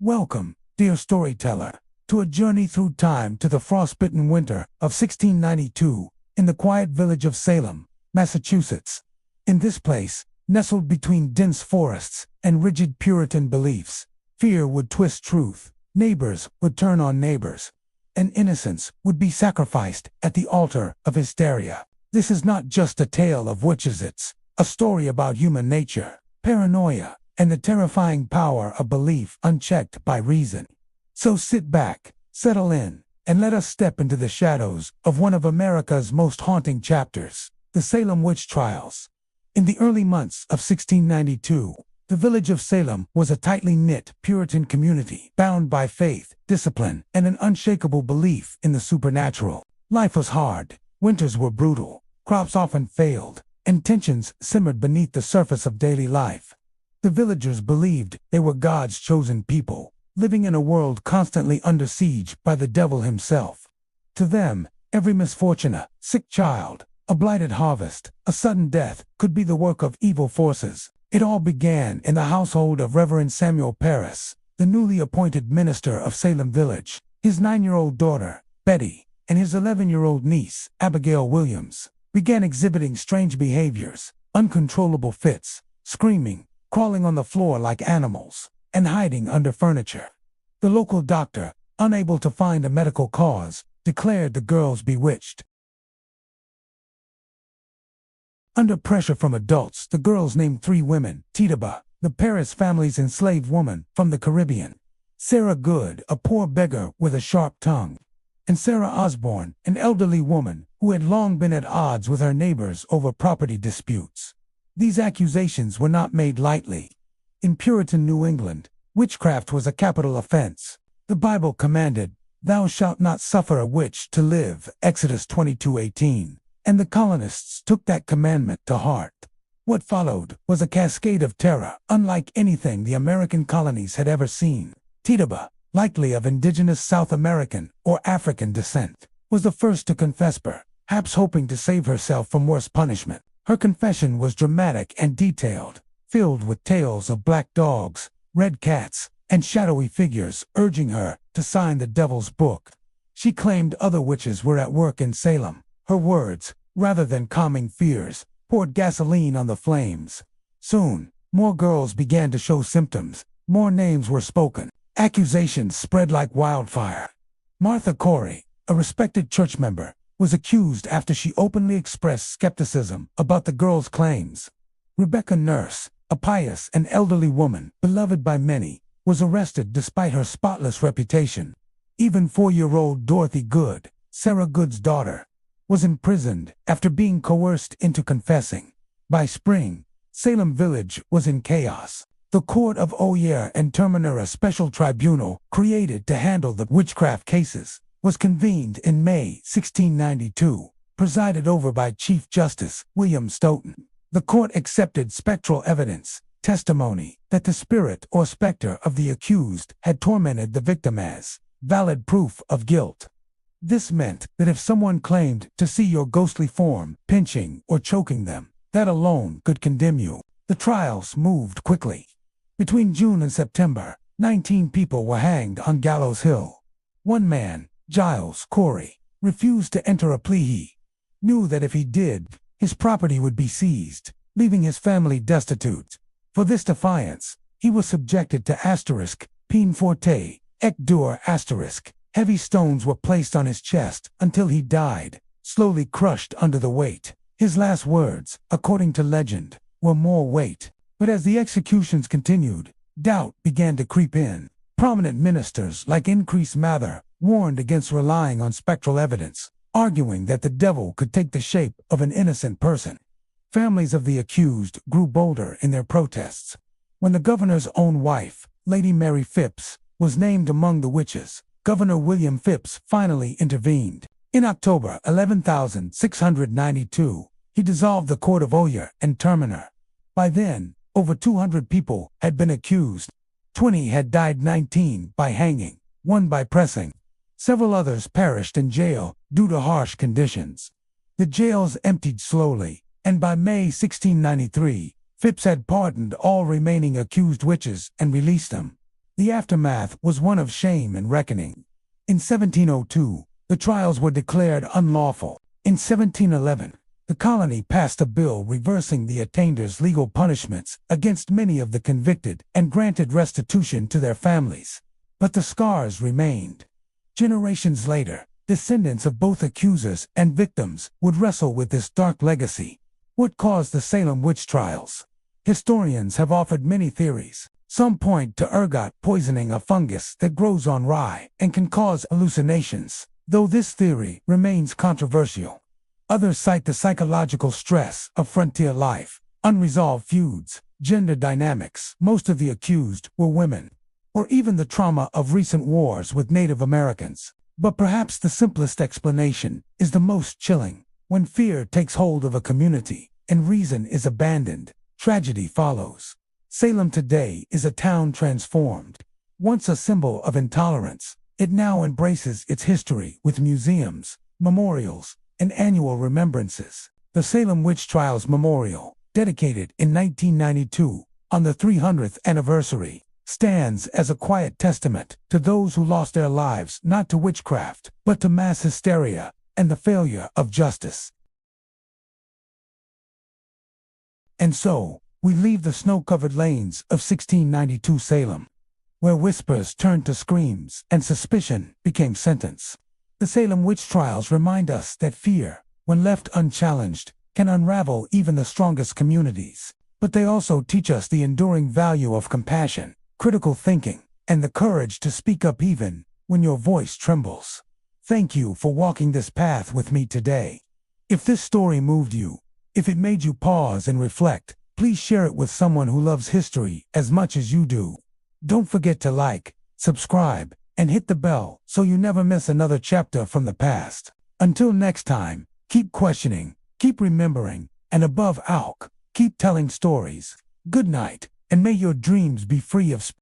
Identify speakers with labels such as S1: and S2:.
S1: Welcome, dear storyteller, to a journey through time to the frostbitten winter of 1692 in the quiet village of Salem, Massachusetts. In this place, nestled between dense forests and rigid Puritan beliefs, fear would twist truth, neighbors would turn on neighbors, and innocence would be sacrificed at the altar of hysteria. This is not just a tale of witches, it's a story about human nature, paranoia, and the terrifying power of belief unchecked by reason. So sit back, settle in, and let us step into the shadows of one of America's most haunting chapters, the Salem witch trials. In the early months of 1692, the village of Salem was a tightly knit Puritan community bound by faith, discipline, and an unshakable belief in the supernatural. Life was hard, winters were brutal, crops often failed, and tensions simmered beneath the surface of daily life. The villagers believed they were God's chosen people, living in a world constantly under siege by the devil himself. To them, every misfortune, a sick child, a blighted harvest, a sudden death, could be the work of evil forces. It all began in the household of Reverend Samuel Parris, the newly appointed minister of Salem Village. His 9-year-old daughter, Betty, and his 11-year-old niece, Abigail Williams, began exhibiting strange behaviors, uncontrollable fits, screaming, crawling on the floor like animals, and hiding under furniture. The local doctor, unable to find a medical cause, declared the girls bewitched. Under pressure from adults, the girls named 3 women: Tituba, the Parris family's enslaved woman from the Caribbean; Sarah Good, a poor beggar with a sharp tongue; and Sarah Osborne, an elderly woman who had long been at odds with her neighbors over property disputes. These accusations were not made lightly. In Puritan New England, witchcraft was a capital offense. The Bible commanded, "Thou shalt not suffer a witch to live," Exodus 22:18, and the colonists took that commandment to heart. What followed was a cascade of terror unlike anything the American colonies had ever seen. Tituba, likely of indigenous South American or African descent, was the first to confess, perhaps hoping to save herself from worse punishment. Her confession was dramatic and detailed, filled with tales of black dogs, red cats, and shadowy figures urging her to sign the devil's book. She claimed other witches were at work in Salem. Her words, rather than calming fears, poured gasoline on the flames. Soon, more girls began to show symptoms, more names were spoken. Accusations spread like wildfire. Martha Corey, a respected church member, was accused after she openly expressed skepticism about the girls' claims. Rebecca Nurse, a pious and elderly woman, beloved by many, was arrested despite her spotless reputation. Even 4-year-old Dorothy Good, Sarah Good's daughter, was imprisoned after being coerced into confessing. By spring, Salem Village was in chaos. The Court of Oyer and Terminer, a special tribunal created to handle the witchcraft cases, was convened in May 1692, presided over by Chief Justice William Stoughton. The court accepted spectral evidence, testimony that the spirit or specter of the accused had tormented the victim as valid proof of guilt. This meant that if someone claimed to see your ghostly form pinching or choking them, that alone could condemn you. The trials moved quickly. Between June and September, 19 people were hanged on Gallows Hill. One man, Giles Corey, refused to enter a plea. He knew that if he did, his property would be seized, leaving his family destitute. For this defiance, he was subjected to peine forte, ec dur *. Heavy stones were placed on his chest until he died, slowly crushed under the weight. His last words, according to legend, were "more weight." But as the executions continued, doubt began to creep in. Prominent ministers like Increase Mather warned against relying on spectral evidence, arguing that the devil could take the shape of an innocent person. Families of the accused grew bolder in their protests. When the governor's own wife, Lady Mary Phipps, was named among the witches, Governor William Phipps finally intervened. In October 11,692, he dissolved the Court of Oyer and Terminer. By then, over 200 people had been accused. 20 had died, 19 by hanging, 1 by pressing. Several others perished in jail due to harsh conditions. The jails emptied slowly, and by May 1693, Phipps had pardoned all remaining accused witches and released them. The aftermath was one of shame and reckoning. In 1702, the trials were declared unlawful. In 1711, the colony passed a bill reversing the attainders' legal punishments against many of the convicted and granted restitution to their families. But the scars remained. Generations later, descendants of both accusers and victims would wrestle with this dark legacy. What caused the Salem witch trials? Historians have offered many theories. Some point to ergot poisoning, a fungus that grows on rye and can cause hallucinations, though this theory remains controversial. Others cite the psychological stress of frontier life, unresolved feuds, gender dynamics, most of the accused were women, or even the trauma of recent wars with Native Americans. But perhaps the simplest explanation is the most chilling. When fear takes hold of a community and reason is abandoned, tragedy follows. Salem today is a town transformed. Once a symbol of intolerance, it now embraces its history with museums, memorials, and annual remembrances. The Salem Witch Trials Memorial, dedicated in 1992 on the 300th anniversary, stands as a quiet testament to those who lost their lives not to witchcraft, but to mass hysteria and the failure of justice. And so, we leave the snow-covered lanes of 1692 Salem, where whispers turned to screams and suspicion became sentence. The Salem witch trials remind us that fear, when left unchallenged, can unravel even the strongest communities. But they also teach us the enduring value of compassion, critical thinking, and the courage to speak up even when your voice trembles. Thank you for walking this path with me today. If this story moved you, if it made you pause and reflect, please share it with someone who loves history as much as you do. Don't forget to like, subscribe, and hit the bell so you never miss another chapter from the past. Until next time, keep questioning, keep remembering, and above all, keep telling stories. Good night, and may your dreams be free of